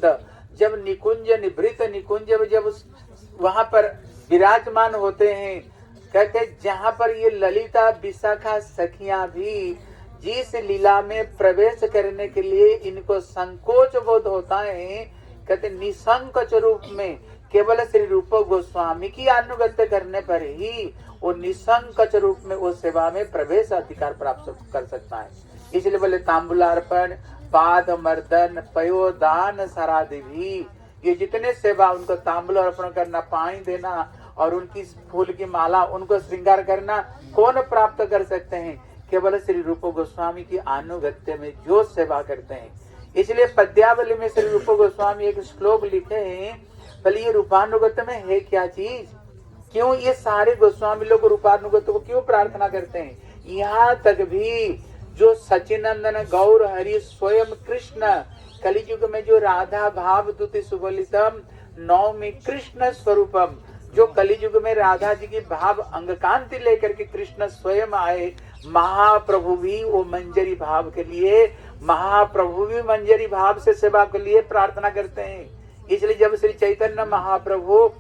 जब निकुंज निभृत निकुंज जब वहां पर विराजमान होते हैं, कहते जहां पर ये ललिता विशाखा सखियां भी जिस लीला में प्रवेश करने के लिए इनको संकोच बोध होता है, कहते निसंकोच रूप में केवल श्री रूप गोस्वामी की अनुगत्य करने पर ही वो निसंकोच रूप में वो सेवा में प्रवेश अधिकार प्राप्त कर सकता है। इसलिए बोले तांबुलार्पण, पाद मर्दन, पयोदान, सरादि भी, ये जितने सेवा उनको तांबुल अर्पण करना, पानी देना और उनकी फूल की माला उनको श्रृंगार करना कौन प्राप्त कर सकते हैं? केवल श्री रूप गोस्वामी की अनुगत्य में जो सेवा करते हैं। इसलिए पद्यावली में श्री रूप गोस्वामी एक श्लोक लिखे हैं, भले ये रूपानुगत्य में है क्या चीज? क्यों ये सारे गोस्वामी लोग रूपानुगत्य को क्यों प्रार्थना करते हैं? यहाँ तक भी जो सचिनंदन गौर हरि स्वयं कृष्ण कलियुग में जो राधा भाव दुति सुबलितम नौमी कृष्ण स्वरूपम, जो कलियुग में राधा जी की भाव अंगकांति लेकर के कृष्ण स्वयं आए, महाप्रभु भी वो मंजरी भाव के लिए, महाप्रभु भी मंजरी भाव से सेवा के लिए प्रार्थना करते हैं। इसलिए जब श्री चैतन्य महाप्रभु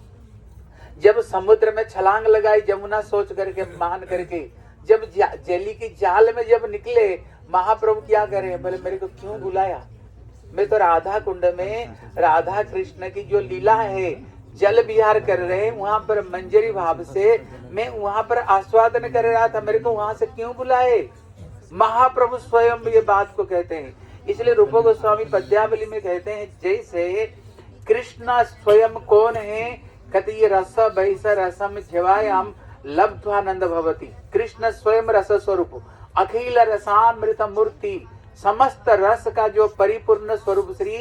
जब समुद्र में छलांग लगाई जमुना सोच करके मान करके, जब जेली की जाल में जब निकले, महाप्रभु क्या करे? बोले मेरे को क्यों बुलाया? मैं तो राधा कुंड में राधा कृष्ण की जो लीला है जल विहार कर रहे हैं, वहां पर मंजरी भाव से मैं वहां पर आस्वादन कर रहा था, मेरे को वहां से क्यों बुलाए? महाप्रभु स्वयं ये बात को कहते हैं। इसलिए रूप गोस्वामी पद्यावली में कहते हैं, जैसे कृष्ण स्वयं कौन है? कहते ये रस बैस रसम झवायाम लब्ध्वानंद भवति। कृष्ण स्वयं रस स्वरूप, अखिल रसामृत मूर्ति, समस्त रस का जो परिपूर्ण स्वरूप श्री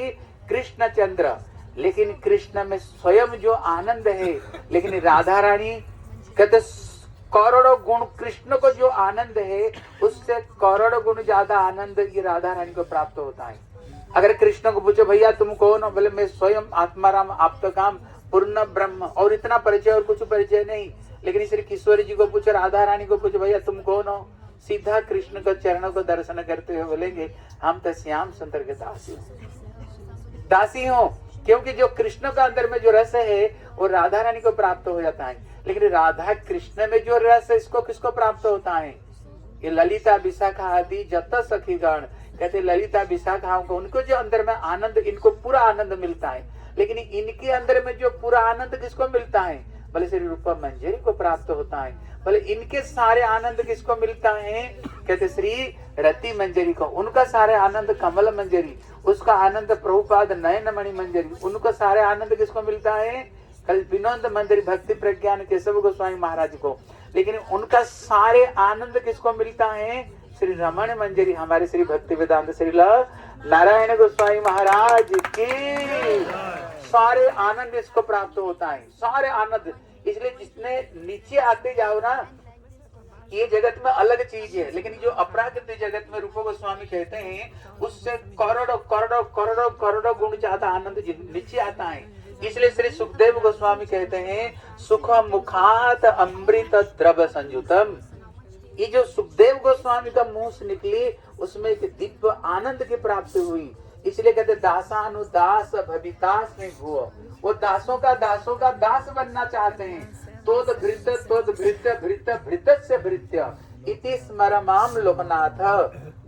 कृष्ण चंद्र। लेकिन कृष्ण में स्वयं जो आनंद है, लेकिन राधा रानी कहते करोड़ों गुण, कृष्ण को जो आनंद है उससे करोड़ों गुण ज्यादा आनंद ये राधा रानी को प्राप्त होता है। अगर कृष्ण को पूछो भैया तुम कौन हो? बोले मैं स्वयं आत्माराम आप्तकाम पूर्ण ब्रह्म, और इतना परिचय और कुछ परिचय नहीं। लेकिन श्री किशोरी जी को पूछो, राधा रानी को पूछो भैया तुम कौन हो? सीधा कृष्ण को चरणों को दर्शन करते हुए बोलेंगे हम तो श्याम सुंदर के दासी हो, दासी हो। क्योंकि जो कृष्ण का अंदर में जो रस है वो राधा रानी को प्राप्त हो जाता है। लेकिन राधा कृष्ण में जो रस है इसको किसको प्राप्त होता है? ये ललिता विशाखा आदि जत सखीगण, कहते ललिता विशाखा को उनको जो अंदर में आनंद, इनको पूरा आनंद मिलता है। लेकिन इनके अंदर में जो पूरा आनंद किसको मिलता है? भले श्री रूप मंजरी को प्राप्त होता है। भले इनके सारे आनंद किसको मिलता है? कहते श्री रति मंजरी को। उनका सारे आनंद कमल मंजरी, उसका आनंद प्रभुपाद नयन मणि मंजरी, उनको सारे आनंद किसको मिलता है? कल विनोद मंदिर भक्ति प्रज्ञान केशव गोस्वामी महाराज को। लेकिन उनका सारे आनंद किसको मिलता है? श्री रमण मंजरी, हमारे श्री भक्ति वेदांत श्री नारायण गोस्वामी महाराज की सारे आनंद इसको प्राप्त होता है, सारे आनंद। इसलिए जिसने नीचे आते जाओ ना, ये जगत में अलग चीज है, लेकिन जो अपराकृत जगत में रूप गोस्वामी कहते हैं उससे करोड़ों करोड़ों करोड़ों करोड़ों गुण ज्यादा आनंद नीचे आता है। इसलिए श्री सुखदेव गोस्वामी कहते हैं सुख मुखात अमृत द्रव संयुतम। ये जो सुखदेव गोस्वामी का मुंह से निकली उसमें एक दिव्य आनंद की प्राप्ति हुई। इसलिए कहते दासानुदास भवितास में भूव, वो दासों का दास बनना चाहते हैं। तोद भृत्य भृत्य भृत्य से भृत्य इति स्मरमाम लोकनाथ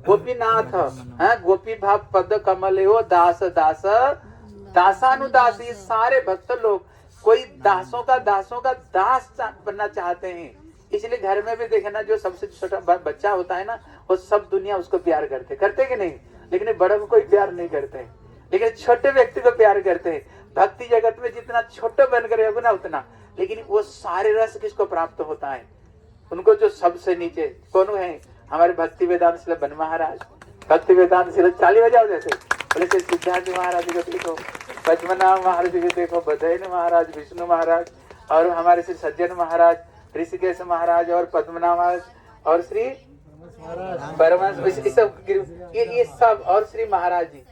गोपीनाथ, गोपी भाव पद कमल हो दास दास दासानुदास। ये सारे भक्त लोग कोई दासों का दास बनना चाहते हैं। इसलिए घर में भी देखना जो सबसे छोटा बच्चा होता है ना, वो सब दुनिया उसको प्यार करते कि नहीं? लेकिन बड़ों को कोई प्यार नहीं करते, लेकिन छोटे व्यक्ति को प्यार करते हैं। भक्ति जगत में जितना छोटे बनकर रहोगे ना उतना, लेकिन वो सारे रस किसको प्राप्त होता है? उनको जो सबसे नीचे कौन है? हमारे भक्ति वेदांत शिला बन महाराज, भक्ति वेदांत शिला चाली बजाओ जैसे बोले से सिद्धार्थ महाराज जी को देखो, पद्मनाभ महाराज जी को देखो, बधैन महाराज, विष्णु महाराज, और हमारे श्री सज्जन महाराज, ऋषिकेश महाराज और पद्मनाभ महाराज और श्री परमहंस, ये सब, और श्री महाराज जी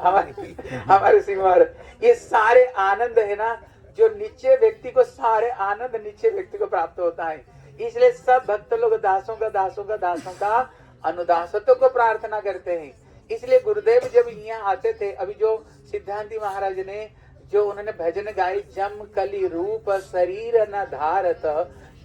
हमारे श्री महाराज, ये सारे आनंद है ना जो नीचे व्यक्ति को, सारे आनंद नीचे व्यक्ति को प्राप्त होता है। इसलिए सब भक्त लोग दासों का अनुदासत्व को प्रार्थना करते हैं। इसलिए गुरुदेव जब यहाँ आते थे, अभी जो सिद्धांति महाराज ने जो उन्होंने भजन गाए, जम कली रूप शरीर न धारत,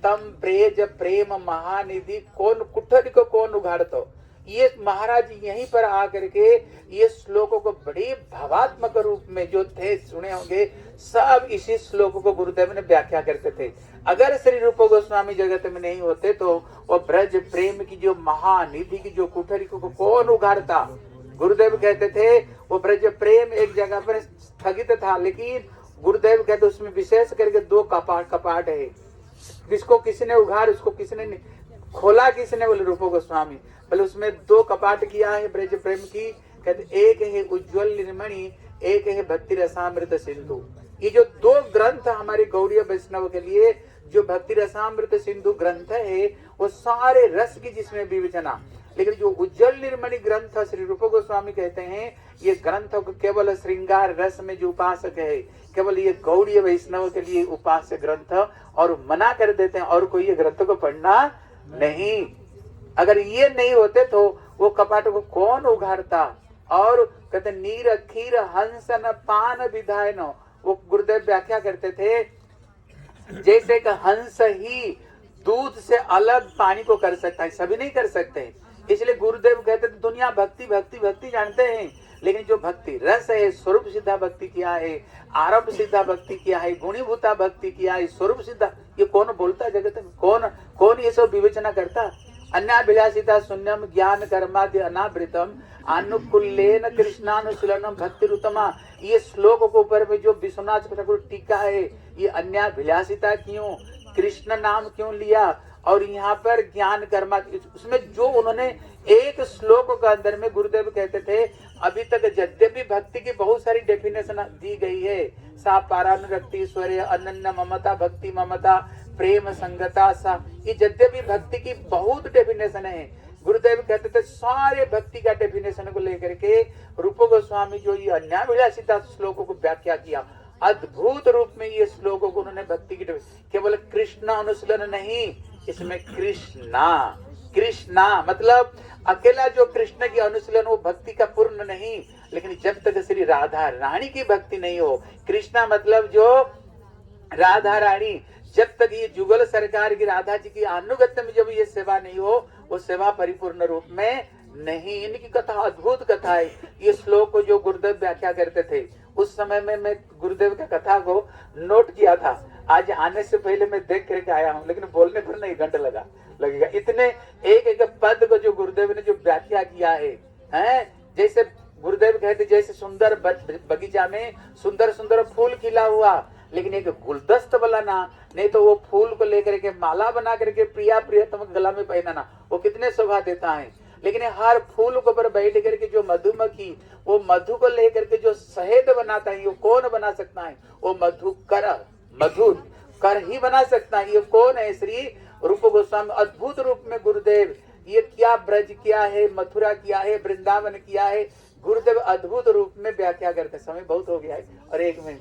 तम ब्रेज प्रेम महानिधि कौन कुठरी को कौन उघाड़तो। ये महाराज यहीं पर आकर के ये श्लोकों को बड़े भावात्मक रूप में जो थे सुने होंगे, सब इसी श्लोकों को गुरुदेव ने व्याख्या करते थे। अगर श्री रूप गोस्वामी जगत में नहीं होते तो वो ब्रज प्रेम की जो महानिधि की जो कुठरी को कौन उघाड़ता। गुरुदेव कहते थे वो ब्रज प्रेम एक जगह पर स्थगित था, लेकिन गुरुदेव कहते उसमें विशेष करके दो कपाट है, जिसको किसी ने उघाड़, उसको किसी ने खोला, किसने, बोले रूप गोस्वामी। बोले उसमें दो कपाट किया है ब्रज प्रेम की, कहते एक है उज्ज्वल निर्मणि, एक है भक्ति रसामृत सिंधु। ये जो दो ग्रंथ हमारे गौड़ीय वैष्णव के लिए जो भक्ति रसामृत सिंधु ग्रंथ है, वो सारे रस की जिसमें विवेचना, लेकिन जो उज्ज्वल निर्मणि ग्रंथ श्री रूप गोस्वामी कहते हैं, ये ग्रंथ केवल श्रृंगार रस में जो उपासक है, केवल ये गौड़ीय वैष्णव के लिए उपास्य ग्रंथ, और मना कर देते हैं और कोई ये ग्रंथ को पढ़ना नहीं। अगर ये नहीं होते तो वो कपाट को कौन उघाड़ता। और कहते नीर खीर हंसन पान विधाय न, वो गुरुदेव व्याख्या करते थे जैसे कि हंस ही दूध से अलग पानी को कर सकता है, सभी नहीं कर सकते। इसलिए गुरुदेव कहते थे दुनिया भक्ति भक्ति भक्ति जानते हैं, लेकिन जो भक्ति रस है, स्वरूप सिद्धा भक्ति किया है, आरंभ सिद्धा भक्ति किया है, गुणीभूता भक्ति किया है, स्वरूप सिद्धा, ये कौन बोलता जगत में, कौन ये सब विवेचना करता। अन्याभिलाषिता शून्यम ज्ञान कर्मादि अनावृतम अनुकूलेन कृष्णानुशीलनम भक्ति उत्तमा। ये श्लोक के ऊपर में जो विश्वनाथ ठाकुर टीका है, ये अन्याभिलाषिता क्यों, कृष्ण नाम क्यों लिया, और यहाँ पर ज्ञान कर्मा, उसमें जो उन्होंने एक श्लोक के अंदर में गुरुदेव कहते थे, अभी तक यद्यपि भक्ति की बहुत सारी डेफिनेशन दी गई है, सा पारानुरक्ति स्वरे अनन्य ममता भक्ति ममता प्रेम संगता सा, ये यद्यपि भक्ति की बहुत डेफिनेशन है। गुरुदेव कहते थे सारे भक्ति का डेफिनेशन को लेकर के रूप गोस्वामी जो ये अन्याभिलाषिता श्लोकों को व्याख्या किया, अद्भुत रूप में ये श्लोकों को उन्होंने भक्ति की केवल कृष्ण अनुशीलन नहीं, इसमें कृष्णा मतलब अकेला जो कृष्ण की अनुशीलन वो भक्ति का पूर्ण नहीं, लेकिन जब तक श्री राधा रानी की भक्ति नहीं हो, कृष्णा मतलब जो राधा रानी, जब तक ये जुगल सरकार की राधा जी की अनुगत्य में जब ये सेवा नहीं हो, वो सेवा परिपूर्ण रूप में नहीं। इनकी कथा अद्भुत कथा है। ये श्लोक को जो गुरुदेव व्याख्या करते थे, उस समय में मैं गुरुदेव की कथा को नोट किया था। आज आने से पहले मैं देख करके आया हूँ, लेकिन बोलने पर नहीं घंटा लगेगा। इतने एक एक पद को जो गुरुदेव ने जो व्याख्या किया है, जैसे गुरुदेव कहते जैसे सुंदर बगीचा में सुंदर सुंदर फूल खिला हुआ, लेकिन एक गुलदस्त बनाना, नहीं तो वो फूल को लेकर के माला बना करके प्रिया प्रियतम गला में पहनाना, वो कितने शोभा देता है। लेकिन हर फूल के ऊपर बैठ करके जो मधुमक्खी वो मधु को लेकर के जो शहद बनाता है, वो कौन बना सकता है? वो मधुकर ही बना सकता है। ये कौन है? श्री रूप गोस्वामी। अद्भुत रूप में गुरुदेव ये क्या ब्रज किया है, मथुरा किया है, वृंदावन किया है, गुरुदेव अद्भुत रूप में व्याख्या करते। समय बहुत हो गया है और 1 मिनट,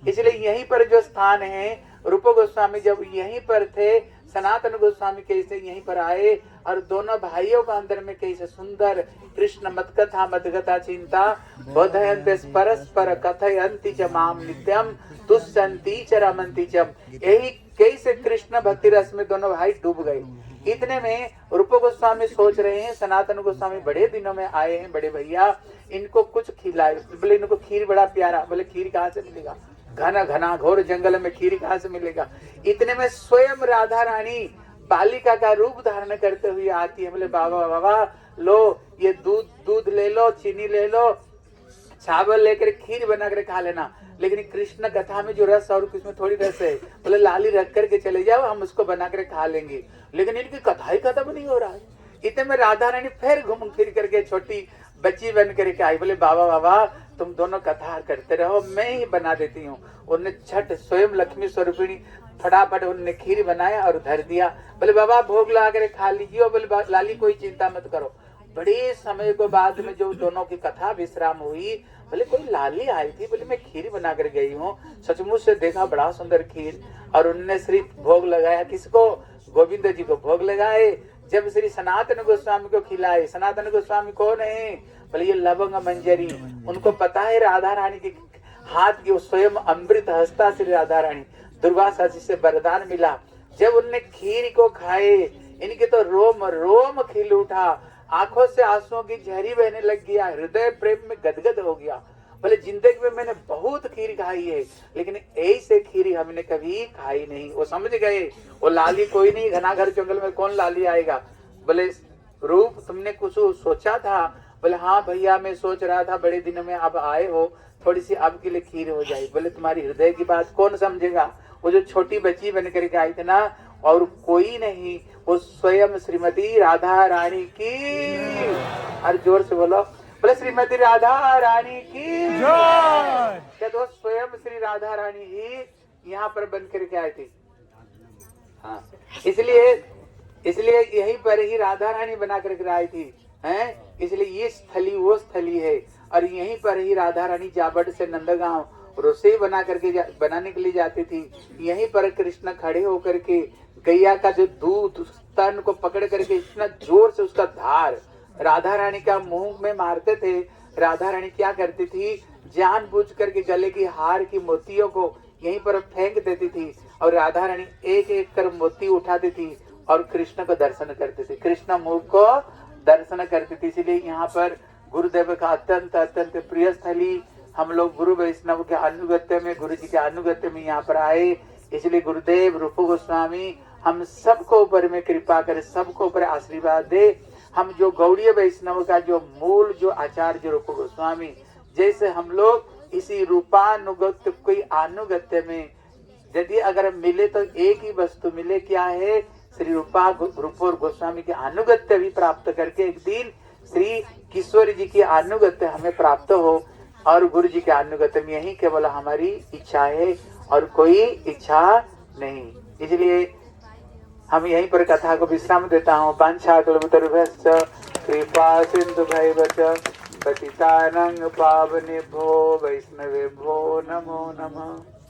इसलिए यहीं पर जो स्थान है, रूप गोस्वामी जब यहीं पर थे, सनातन गोस्वामी कैसे यहीं पर आए और दोनों भाइयों का अंदर में कैसे सुंदर कृष्ण मत्कथा मदगता चिंता बोधयन्ते परस्पर कथयन्ति च माम नित्यम तुष्यन्ति च रमन्ति च। यही कैसे कृष्ण भक्ति रस में दोनों भाई डूब गए। इतने में रूप गोस्वामी सोच रहे हैं, सनातन गोस्वामी बड़े दिनों में आए हैं, बड़े भैया इनको कुछ खिलाए। बोले इनको खीर बड़ा प्यारा। बोले खीर कहाँ से मिलेगा? घना घोर जंगल में खीर कहाँ से मिलेगा? इतने में स्वयं राधा रानी बालिका का रूप धारण करते हुए आती है। बोले बाबा बाबा लो ये दूध ले लो, चीनी ले लो, चावल लेकर खीर बना कर खा लेना। लेकिन कृष्ण कथा में जो रस और उसमें थोड़ी रस है, बोले लाली रख करके चले जाओ, हम उसको बना कर खा लेंगे। लेकिन इनकी कथा ही खत्म नहीं हो रहा है। इतने में राधा रानी फिर घूम फिर करके छोटी बच्ची बन करके आई। बोले बाबा बाबा तुम दोनों कथा करते रहो, मैं ही बना देती हूँ। उन्होंने छठ स्वयं लक्ष्मी स्वरूपिणी फटाफट उन्होंने खीर बनाया और धर दिया। बोले बाबा भोग लगा कर खा लीजिए। बोले लाली कोई चिंता मत करो। बड़े समय को बाद में जो दोनों की कथा विश्राम हुई, बोले कोई लाली आई थी। बोले मैं खीर बना कर गई हूँ, सचमुच से देखा बड़ा सुंदर खीर। और उनने श्री भोग लगाया, किसको? गोविंद जी को भोग लगाए। जब श्री सनातन गोस्वामी को खिलाए। सनातन गोस्वामी कौन है? बोले ये लवंग मंजरी। उनको पता है राधा रानी के हाथ की स्वयं अमृत हस्ता श्री राधा रानी, दुर्वासा जी से वरदान मिला। जब उनने खीर को खाए, इनके तो रोम रोम खिल उठा, आंखों से आंसुओं की झरी बहने लग गया, हृदय प्रेम में गदगद हो गया। बोले जिंदगी में मैंने बहुत खीर खाई है, लेकिन ऐसे खीर हमने कभी खाई नहीं। वो समझ गए वो लाली कोई नहीं, घना घर जंगल में कौन लाली आएगा। बोले रूप तुमने कुछ सोचा था? बोले हाँ भैया मैं सोच रहा था, बड़े दिनों में अब आए हो, थोड़ी सी आपके लिए खीर हो जाए। बोले तुम्हारी हृदय की बात कौन समझेगा? वो जो छोटी बच्ची बन करके आई थी ना, और कोई नहीं, वो स्वयं श्रीमती राधा रानी की। और जोर से बोलो, बोले श्रीमती राधा रानी की जय। क्या तो स्वयं श्री राधा रानी ही यहाँ पर बन करके आई थी। हाँ, इसलिए यहीं पर ही राधा रानी बना करके आई थी हैं। इसलिए ये स्थली वो स्थली है, और यहीं पर ही राधा रानी जाबड़ से नंदगांव रसोई बनाने के लिए जाती थी। यहीं पर कृष्ण खड़े होकर के गैया का जो दूध स्तन को पकड़ करके इतना जोर से उसका धार राधा रानी का मुंह में मारते थे। राधा रानी क्या करती थी? जानबूझ करके गले की हार की मोतियों को यहीं पर फेंक देती थी, और राधा रानी एक एक कर मोती उठाती थी और कृष्ण को दर्शन करती थी, कृष्ण मुख को दर्शन करती थी। इसलिए यहाँ पर गुरुदेव का अत्यंत अत्यंत प्रिय स्थली। हम लोग गुरु वैष्णव के अनुगत्य में, गुरु जी के अनुगत्य में यहाँ पर आए। इसलिए गुरुदेव रूप गोस्वामी हम सबको ऊपर में कृपा करे, सबको ऊपर आशीर्वाद दे। हम जो गौड़ीय वैष्णव का जो मूल जो आचार्य रूप गोस्वामी, जैसे हम लोग इसी रूपानुगत्य कोई अनुगत्य में यदि अगर मिले तो एक ही वस्तु मिले, क्या है? श्री रूप गोस्वामी के अनुगत्य भी प्राप्त करके एक दिन श्री किशोर जी की अनुगत्य हमें प्राप्त हो, और गुरु जी के अनुगत्य में यही केवल हमारी इच्छा है और कोई इच्छा नहीं। इसलिए हम यहीं पर कथा को विश्राम देता हूँ। वाञ्छाकल्पतरुभ्यश्च कृपा सिन्धुभैव च पतितानां पावनेभ्यो वैष्णवेभ्यो नमो नमः।